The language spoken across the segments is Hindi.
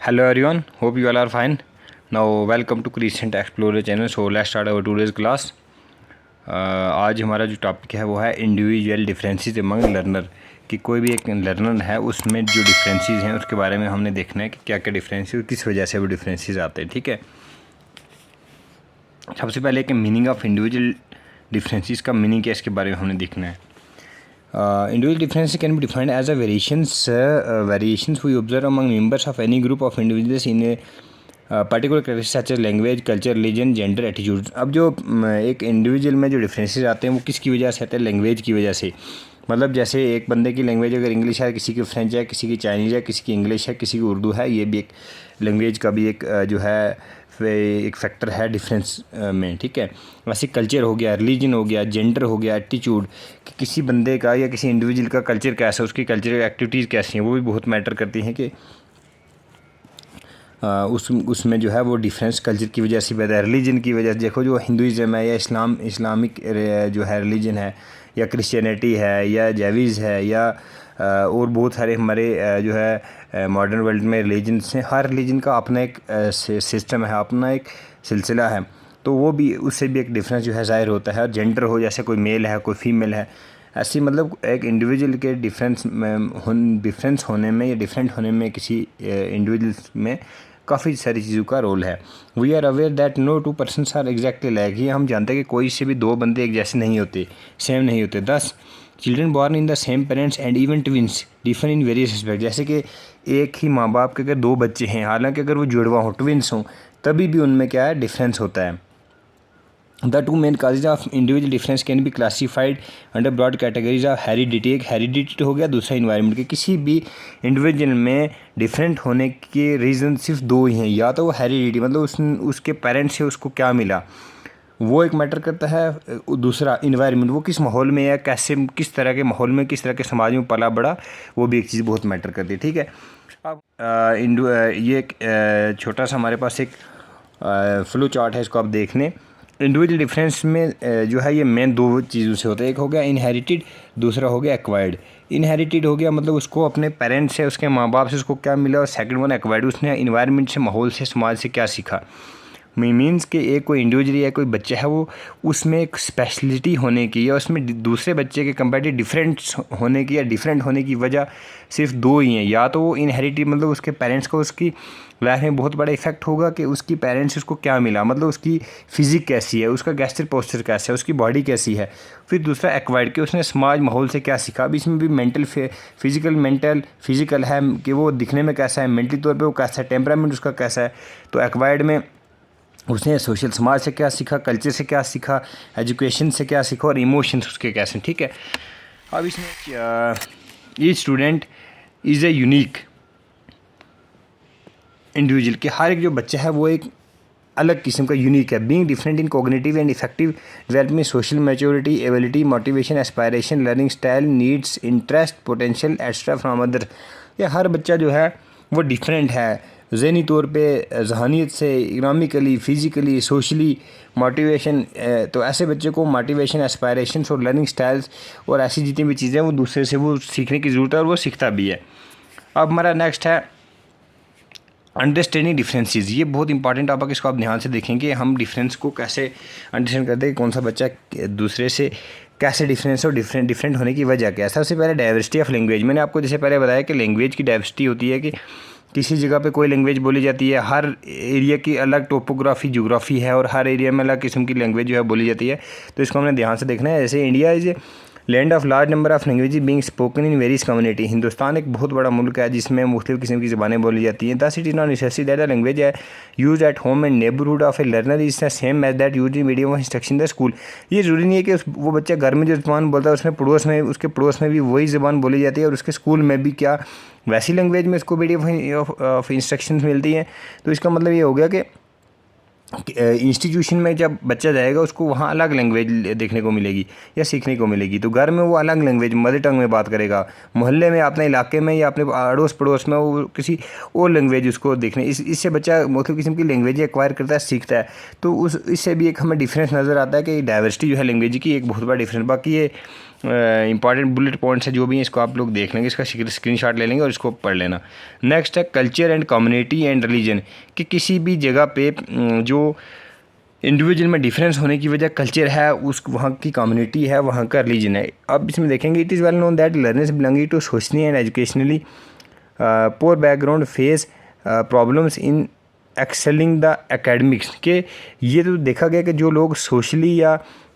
Hello everyone, hope you all are fine. Now welcome to Crescent Explorer channel. So let's start our today's class. आज हमारा जो टॉपिक है वो है इंडिविजुअल डिफरेंसेस अमंग लर्नर, कि कोई भी एक लर्नर है उसमें जो डिफरेंसेस हैं उसके बारे में हमने देखना है कि क्या क्या डिफरेंसेस और किस वजह से वो डिफरेंसेस आते हैं। ठीक है, सबसे पहले एक मीनिंग ऑफ इंडिविजुअल डिफरेंसेस का मीनिंग क्या है इसके बारे में हमने देखना है। Individual differences can be defined as a variations we observe among members of any group of individuals in a particular characteristics such as language, culture, religion, gender, attitudes। अब जो एक इंडिविजुअल में जो डिफरेंसेस आते हैं वो किसकी वजह से आते हैं? लैंग्वेज की वजह से। मतलब जैसे एक बंदे की लैंग्वेज अगर इंग्लिश है, किसी की फ्रेंच है, किसी की चाइनीज़ है, किसी की इंग्लिश है, किसी की उर्दू है, ये भी एक लैंग्वेज का भी एक जो है एक फैक्टर है डिफरेंस में। ठीक है, वैसे कल्चर हो गया, रिलीजन हो गया, जेंडर हो गया, एटीट्यूड, कि किसी बंदे का या किसी इंडिविजुअल का कल्चर कैसा है, उसकी कल्चरल एक्टिविटीज़ कैसी हैं, वो भी बहुत मैटर करती हैं कि उसमें जो है वो डिफरेंस कल्चर की वजह से पैदा है। रिलीजन की वजह से देखो, जो हिंदुज़म है या इस्लामिक जो है रिलीजन है, या क्रिश्चियनिटी है, या जैविज़ है, या और बहुत सारे हमारे जो है मॉडर्न वर्ल्ड में रिलीजन्स हैं। हर रिलीजन का अपना एक सिस्टम है, अपना एक सिलसिला है, तो वो भी उससे भी एक डिफरेंस जो है ज़ाहिर होता है। और जेंडर हो, जैसे कोई मेल है कोई फीमेल है, ऐसी मतलब एक इंडिविजुअल के डिफरेंस होने में या डिफरेंट होने में किसी इंडिविजुअल्स में काफ़ी सारी चीज़ों का रोल है। We are aware that no two persons are exactly like. ये हम जानते हैं कि कोई से भी दो बंदे एक जैसे नहीं होते, सेम नहीं होते। 10 children born in the same parents and even twins differ in various aspect. जैसे कि एक ही माँ बाप के अगर दो बच्चे हैं, हालांकि अगर वो जुड़वा हो, ट्विंस हों, तभी भी उनमें क्या है, डिफरेंस होता है। The two main causes of individual difference can be classified under broad categories of heredity। एक हेरिडिटी हो गया, दूसरा इन्वायरमेंट के। किसी भी इंडिविजुअल में डिफरेंट होने के रीज़न सिर्फ दो ही हैं, या तो वो हेरिडिटी मतलब उसके पेरेंट्स से उसको क्या मिला वो एक मैटर करता है, दूसरा इन्वायरमेंट, वो किस माहौल में या कैसे किस तरह के माहौल में, किस तरह के समाज में पला बड़ा, वो भी एक चीज़ बहुत मैटर करती है। ठीक है, अब ये एक छोटा सा हमारे पास एक फ्लो चार्ट है, इसको आप देख लें। इंडिविजुअल डिफरेंस में जो है ये मेन दो चीज़ों से होता है। एक हो गया इनहेरिटेड, दूसरा हो गया एक्वायर्ड। इनहेरिटेड हो गया मतलब उसको अपने पेरेंट्स से, उसके माँ बाप से उसको क्या मिला, और सेकंड वन एक्वायर्ड, उसने इन्वायरमेंट से, माहौल से, समाज से क्या सीखा। मीन्स कि एक कोई इंडिविजुअल या कोई बच्चा है वो उसमें एक स्पेशलिटी होने की या उसमें दूसरे बच्चे के कंपेरेटिव डिफरेंट्स होने की या डिफरेंट होने की वजह सिर्फ दो ही हैं। या तो वो इनहेरिटेड मतलब उसके पेरेंट्स को उसकी लाइफ में बहुत बड़ा इफेक्ट होगा कि उसकी पेरेंट्स उसको क्या मिला, मतलब उसकी फिजिक कैसी है, उसका गैस्ट्रिक पोस्चर कैसा है, उसकी बॉडी कैसी है। फिर दूसरा एक्वायर्ड, कि उसने समाज माहौल से क्या सीखा। अब इसमें भी फिजिकल है कि वो दिखने में कैसा है, मेंटली तौर पे वो कैसा है, टेम्परामेंट उसका कैसा है। तो एक्वायर्ड में उसने सोशल समाज से क्या सीखा, कल्चर से क्या सीखा, एजुकेशन से क्या सीखा, और इमोशंस उसके कैसे। ठीक है, अब इसमें each student is a unique individual, कि हर एक जो बच्चा है वो एक अलग किस्म का यूनिक है। Being different in cognitive and effective development, social maturity, ability, motivation, aspiration, learning style, needs, interest, potential extra from other. ये हर बच्चा जो है वो डिफरेंट है ज़हनी तौर पे, जहानियत से, इकनॉमिकली, फ़िज़िकली, सोशली, मोटिवेशन। तो ऐसे बच्चे को मोटिवेशन, एस्पायरेशंस और लर्निंग स्टाइल्स और ऐसी जितनी भी चीज़ें वो दूसरे से वो सीखने की ज़रूरत है, और वो सीखता भी है। अब हमारा नेक्स्ट है अंडरस्टैंडिंग डिफरेंसेस। ये बहुत इंपॉर्टेंट टॉपिक, इसको आप ध्यान से देखेंगे हम डिफरेंस को कैसे अंडरस्टैंड करते हैं, कौन सा बच्चा दूसरे से कैसे डिफरेंस और डिफरेंट होने की वजह क्या है। सबसे पहले डाइवर्सिटी ऑफ लैंग्वेज। मैंने आपको जैसे पहले बताया कि लैंग्वेज की डाइवर्सिटी होती है कि किसी जगह पे कोई लैंग्वेज बोली जाती है, हर एरिया की अलग टोपोग्राफी, ज्योग्राफी है, और हर एरिया में अलग किस्म की लैंग्वेज जो है बोली जाती है। तो इसको हमने ध्यान से देखना है। जैसे India is land of large number of language being spoken in various community. Hindustan एक बहुत बड़ा मुल्क है जिसमें मुख्तलिफ किस्म की ज़बानें बोली जाती हैं। Thus it is not necessary that the language he use at home and neighbourhood of a learner is the same as that use in medium of instruction the school. ये ज़रूरी नहीं है कि वो बच्चा घर में जो ज़बान बोलता है उसमें उसके पड़ोस में भी वही ज़बान बोली जाती है, और उसके स्कूल में भी क्या वैसी लैंग्वेज में उसको मीडियम ऑफ इंस्ट्रक्शन मिलती हैं। तो इसका मतलब ये हो गया कि इंस्टीट्यूशन में जब बच्चा जाएगा उसको वहाँ अलग लैंग्वेज देखने को मिलेगी या सीखने को मिलेगी। तो घर में वो अलग लैंग्वेज मदर टंग में बात करेगा, मोहल्ले में, अपने इलाके में या अपने अड़ोस पड़ोस में वो किसी और लैंग्वेज उसको देखने, इससे बच्चा मुख्तलिफ किस्म की लैंग्वेज एक्वायर करता है, सीखता है। तो इससे भी एक हमें डिफरेंस नज़र आता है कि डाइवर्सिटी जो है लैंग्वेज की एक बहुत बड़ा डिफरेंस। बाकी ये इंपॉर्टेंट बुलेट पॉइंट्स है जो भी हैं इसको आप लोग देख लेंगे, इसका स्क्रीनशॉट ले लेंगे और इसको पढ़ लेना। नेक्स्ट है culture and community and religion, कि किसी भी जगह पे जो इंडिविजुअल में डिफरेंस होने की वजह कल्चर है, उस वहाँ की कम्युनिटी है, वहाँ का रिलीजन है। अब इसमें देखेंगे it is well known that learners belonging to socially and educationally poor background face problems in excelling the academics, के ये तो देखा गया कि जो लोग सोशली या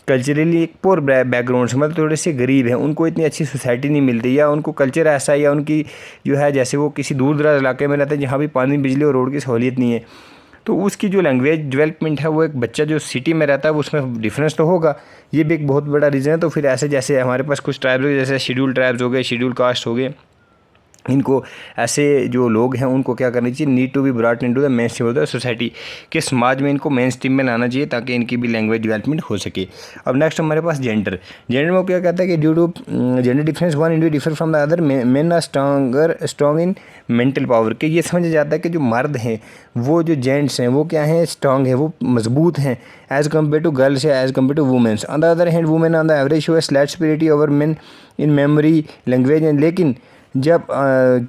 कल्चरली एक पोर बैकग्राउंड से मतलब थोड़े से गरीब हैं, उनको इतनी अच्छी सोसाइटी नहीं मिलती, या उनको कल्चर ऐसा है, या उनकी जो है जैसे वो किसी दूर दराज इलाके में रहते हैं जहाँ भी पानी बिजली और रोड की सहूलियत नहीं है, तो उसकी जो लैंग्वेज डेवलपमेंट है वो एक बच्चा जो सिटी में रहता है उसमें डिफरेंस तो होगा, ये भी एक बहुत बड़ा रीज़न है। तो फिर ऐसे जैसे हमारे पास कुछ ट्राइब्स जैसे शेड्यूल ट्राइब्स हो गए, शेड्यूल कास्ट हो गए, इनको ऐसे जो लोग हैं उनको क्या करनी चाहिए, need to be brought into the main stream of the society, के समाज में इनको मेन स्ट्रीम में लाना चाहिए ताकि इनकी भी लैंग्वेज डेवलपमेंट हो सके। अब नेक्स्ट हमारे पास जेंडर में क्या कहता है कि due to gender difference one individual differ from the other, men are strong in mental power, के ये समझा जाता है कि जो मर्द हैं वो जो जेंट्स हैं वो क्या हैं, स्ट्रॉन्ग है, वो मजबूत हैं एज़ कम्पेयर टू गर्ल्स या as compare to womens. On the other hand women on the average show slight superiority over men in memory language, लेकिन जब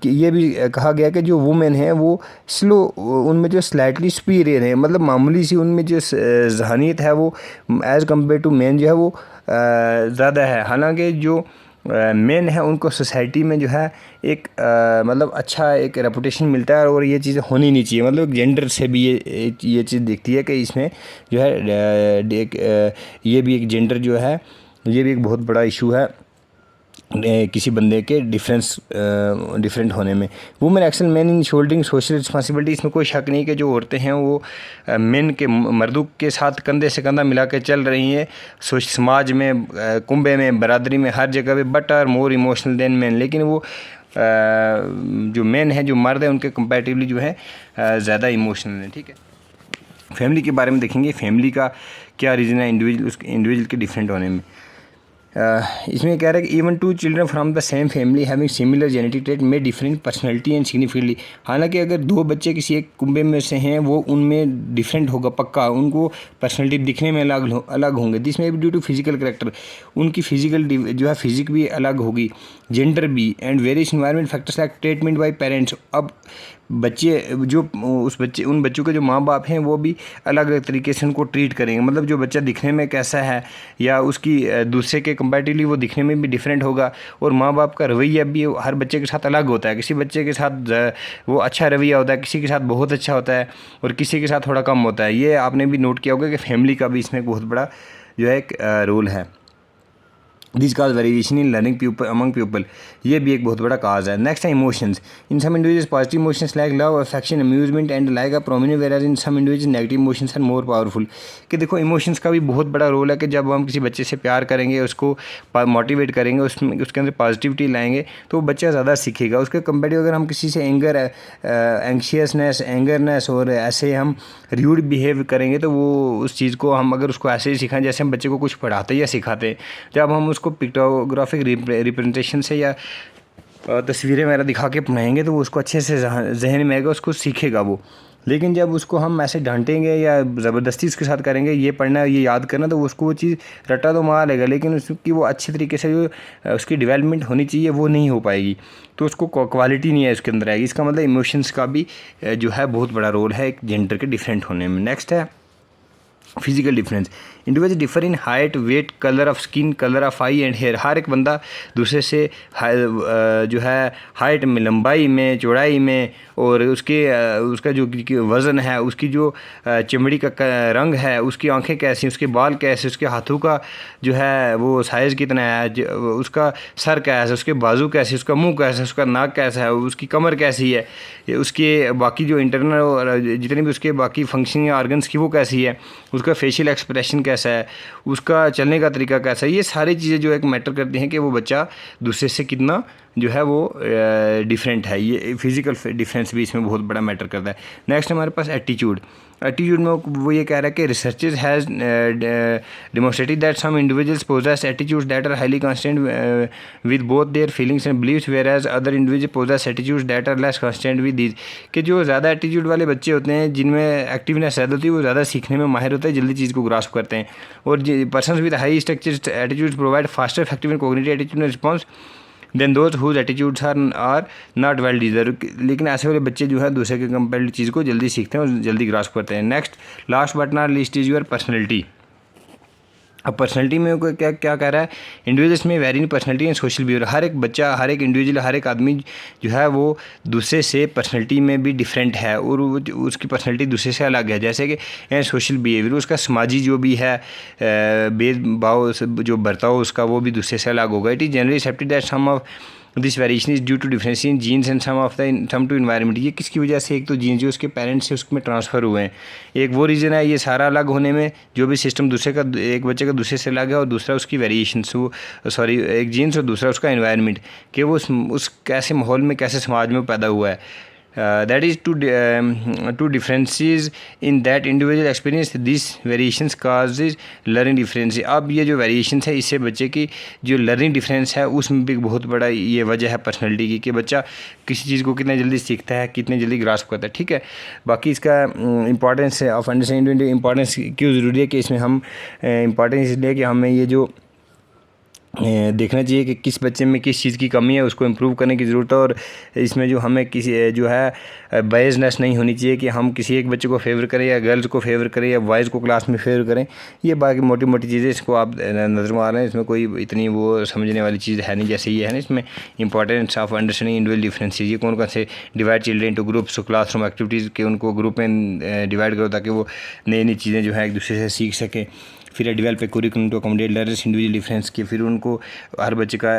ये भी कहा गया कि जो वुमेन हैं वो स्लो, उनमें जो स्लाइटली सुपीरियर है, मतलब मामूली सी उनमें जो जहानियत है वो एज़ कम्पेयर टू मेन जो है वो ज़्यादा है। हालांकि जो मेन है उनको सोसाइटी में जो है एक मतलब अच्छा एक रेपुटेशन मिलता है, और ये चीज़ें होनी नहीं चाहिए। मतलब जेंडर से भी ये चीज़ दिखती है कि इसमें जो है ये भी एक जेंडर जो है ये भी एक बहुत बड़ा इशू है किसी बंदे के डिफरेंट होने में। Women excel man in shouldering social responsibility, इसमें कोई शक नहीं कि जो औरतें हैं वो मेन के मर्दों के साथ कंधे से कंधा मिला के चल रही हैं समाज में, कुंबे में, बरादरी में, हर जगह पे, but are more emotional than man, लेकिन वो जो मेन है, जो मर्द है, उनके कंपैरेटिवली जो है ज़्यादा इमोशनल है। ठीक है, फैमिली के बारे में देखेंगे, फैमिली का क्या रीज़न है इंडिविजुअल के डिफरेंट होने में। इसमें कह रहा है कि even two children from the same family having similar genetic trait में डिफरेंट पर्सनैलिटी एंड सिग्निफिकेंटली, हालांकि अगर दो बच्चे किसी एक कुंबे में से हैं वो उनमें डिफरेंट होगा पक्का, उनको पर्सनैलिटी दिखने में अलग होंगे। दिस में भी ड्यू टू फिजिकल करेक्टर, उनकी फिजिकल जो है फिजिक भी अलग होगी, जेंडर भी, and various environment factors like treatment bye parents. अब बच्चे जो उन बच्चों के जो माँ बाप हैं वो भी अलग अलग तरीके से उनको ट्रीट करेंगे, मतलब जो बच्चा दिखने में कैसा है या उसकी दूसरे के कंपैरेटिवली वो दिखने में भी डिफरेंट होगा, और माँ बाप का रवैया भी हर बच्चे के साथ अलग होता है। किसी बच्चे के साथ वो अच्छा रवैया होता है, किसी के साथ बहुत अच्छा होता है, और किसी के साथ थोड़ा कम होता है। ये आपने भी नोट किया होगा कि फैमिली का भी इसमें बहुत बड़ा जो है एक रोल है। This cause variation in learning people among people, ये भी एक बहुत बड़ा काज है। नेक्स्ट है emotions, in some individuals positive emotions like love, affection, amusement and like a prominent, where in some individuals negative emotions are more powerful. कि देखो इमोशंस का भी बहुत बड़ा रोल है कि जब हम किसी बच्चे से प्यार करेंगे, उसको मोटिवेट करेंगे, उसके अंदर पॉजिटिविटी लाएंगे तो बच्चा ज़्यादा सीखेगा। उसके कंपेरेटिव अगर हम किसी से एंग्शियसनेस, एंगरनेस और ऐसे हम र्यूड बिहेव करेंगे तो वो उस चीज़ को हम अगर उसको ऐसे ही सिखाएं जैसे हम बच्चे को कुछ पढ़ाते या सिखाते, जब हम उसको पिक्टोग्राफिक रिप्रेजेंटेशन से या तस्वीरें वगैरह दिखा के पढ़ाएंगे तो वो उसको अच्छे से जहन में आएगा, उसको सीखेगा वो। लेकिन जब उसको हम ऐसे डांटेंगे या ज़बरदस्ती उसके साथ करेंगे ये पढ़ना ये याद करना, तो उसको वो चीज़ रटा तो मार लेगा, लेकिन उसकी वो अच्छे तरीके से जो उसकी डेवलपमेंट होनी चाहिए वो नहीं हो पाएगी, तो उसको क्वालिटी नहीं है उसके अंदर आएगी। इसका मतलब इमोशंस का भी जो है बहुत बड़ा रोल है एक जेंडर के डिफरेंट होने में। नेक्स्ट है physical difference, individual differ in height, weight, colour of skin, colour of eye and hair. हर एक बंदा दूसरे से जो है हाइट में, लंबाई में, चौड़ाई में, और उसका जो वज़न है, उसकी जो चमड़ी का रंग है, उसकी आंखें कैसी, उसके बाल कैसे, उसके हाथों का जो है वो साइज़ कितना है, उसका सर कैसा है, उसके बाजू कैसे, उसका मुंह कैसा है, उसका नाक कैसा है, उसकी कमर कैसी है, उसके बाकी जो इंटरनल जितने भी उसके बाकी फंक्शनिंग ऑर्गन्स की वो कैसी है, उसका फेशियल एक्सप्रेशन कैसा है, उसका चलने का तरीका कैसा है, ये सारी चीज़ें जो एक मैटर करती हैं कि वो बच्चा दूसरे से कितना जो है वो डिफरेंट है। ये फिज़िकल डिफरेंस सेंस भी इसमें बहुत बड़ा मैटर करता है। नेक्स्ट हमारे पास एटीट्यूड में वो ये कह रहा है कि researchers has demonstrated that some individuals possess attitudes that are highly consistent with both their feelings and beliefs whereas other individual possess attitudes that are less consistent with these. कि जो ज़्यादा एटीट्यूड वाले बच्चे होते हैं, जिनमें एक्टिवनेस ज़्यादा होती है, वो ज़्यादा सीखने में माहिर होते हैं, जल्दी चीज़ को ग्रास्प करते हैं। और persons with high structured attitudes provide faster effective and cognitive attitude response than those whose attitudes are not well deserve. लेकिन ऐसे वाले बच्चे जो है दूसरे के कंपेयर्ड चीज़ को जल्दी सीखते हैं और जल्दी ग्रास्प करते हैं। Next last but not least is your personality. अब पर्सनैलिटी में क्या क्या कह रहा है, इंडिविजुअल्स में vary in personality and social behaviour. हर एक बच्चा, हर एक इंडिविजुअल, हर एक आदमी जो है वो दूसरे से पर्सनैलिटी में भी डिफरेंट है और उसकी पर्सनैलिटी दूसरे से अलग है। जैसे कि सोशल बिहेवियर, उसका समाजी जो भी है भेदभाव जो बर्ताव उसका, वो भी दूसरे से अलग होगा। It is generally accepted that some of this variation is due to difference in genes and some to environment. ये किसकी वजह से, एक तो जीन्स जो उसके पेरेंट्स से उसमें ट्रांसफ़र हुए हैं, एक वो रीज़न है ये सारा अलग होने में, जो भी सिस्टम दूसरे का, एक बच्चे का दूसरे से अलग है, और दूसरा उसकी वेरिएशन एक जीन्स और दूसरा उसका इन्वायरमेंट, कि वो उस कैसे माहौल में, कैसे समाज में पैदा हुआ है। That is to differences in that individual experience this variations causes learning difference. अब ये जो वेरिएशंस है, इससे बच्चे की जो लर्निंग डिफरेंस है उसमें भी बहुत बड़ा ये वजह है पर्सनैलिटी की, कि बच्चा किसी चीज़ को कितना जल्दी सीखता है, कितने जल्दी ग्रास्प करता है। ठीक है, बाकी इसका इंपॉर्टेंस ऑफ अंडरस्टैंडिंग इंपॉर्टेंस क्यों ज़रूरी है, कि इसमें हम इंपॉर्टेंस इसलिए कि हमें ये जो देखना चाहिए कि किस बच्चे में किस चीज़ की कमी है, उसको इम्प्रूव करने की ज़रूरत है। और इसमें जो हमें किसी जो है बायसनेस नहीं होनी चाहिए कि हम किसी एक बच्चे को फेवर करें या गर्ल्स को फेवर करें या बॉयज़ को क्लास में फेवर करें। ये बाकी मोटी मोटी चीज़ें, इसको आप नज़र मार रहे हैं, इसमें कोई इतनी वो समझने वाली चीज़ है नहीं। जैसे ये है ना, इसमें importance of understanding individual differences, ये कौन कौन से divide children into groups, classroom activities के उनको ग्रुप में डिवाइड करो ताकि वो नई नई चीज़ें जो है एक दूसरे से सीख सकें। फिर develop a curriculum to accommodate learners individual difference की, फिर उनको हर बच्चे का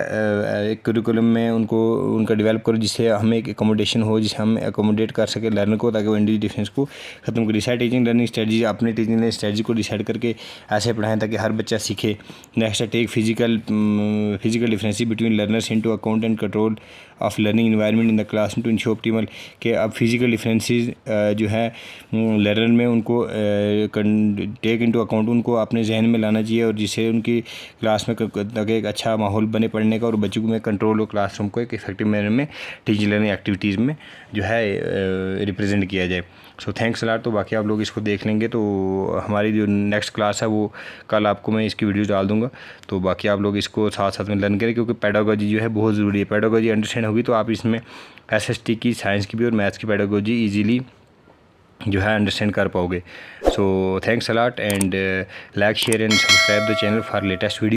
एक करिकुलम में उनको उनका डेवलप करो जिससे हमें एक अकोमोडेशन हो, जिससे हम अकोमोडेट कर सके लर्नर को, ताकि वो इंडिविजुअल डिफरेंस को ख़त्म करें। डिसाइड टीचिंग लर्निंग स्ट्रेटजी, अपने टीचिंग स्ट्रेटजी को डिसाइड करके ऐसे पढ़ाएं ताकि हर बच्चा सीखे। नेक्स्ट है take physical difference between learners into account and control of learning environment in the classroom to ensure optimal. के अब फिजिकल डिफरेंसेस जो है लर्नर में, उनको टेक इनटू अकाउंट, उनको अपने जहन में लाना चाहिए, और जिससे उनकी क्लास में ताकि एक अच्छा माहौल बने पढ़ने का, और बच्चों में कंट्रोल हो क्लासरूम को एक इफेक्टिव मैनर में टीचिंग लर्निंग एक्टिविटीज़ में जो है रिप्रेजेंट किया जाए। So thanks a lot. तो बाकी आप लोग इसको देख लेंगे, तो हमारी जो नेक्स्ट क्लास है वो कल आपको मैं इसकी वीडियो डाल दूंगा। तो बाकी आप लोग इसको साथ साथ में लर्न करें, क्योंकि पेडागोजी जो है बहुत ज़रूरी है। पेडागोजी अंडरस्टैंड होगी तो आप इसमें एसएसटी की, साइंस की भी और मैथ्स की पेडागोजी ईजीली जो है अंडरस्टैंड कर पाओगे। So thanks a lot and like share and subscribe the channel for latest video.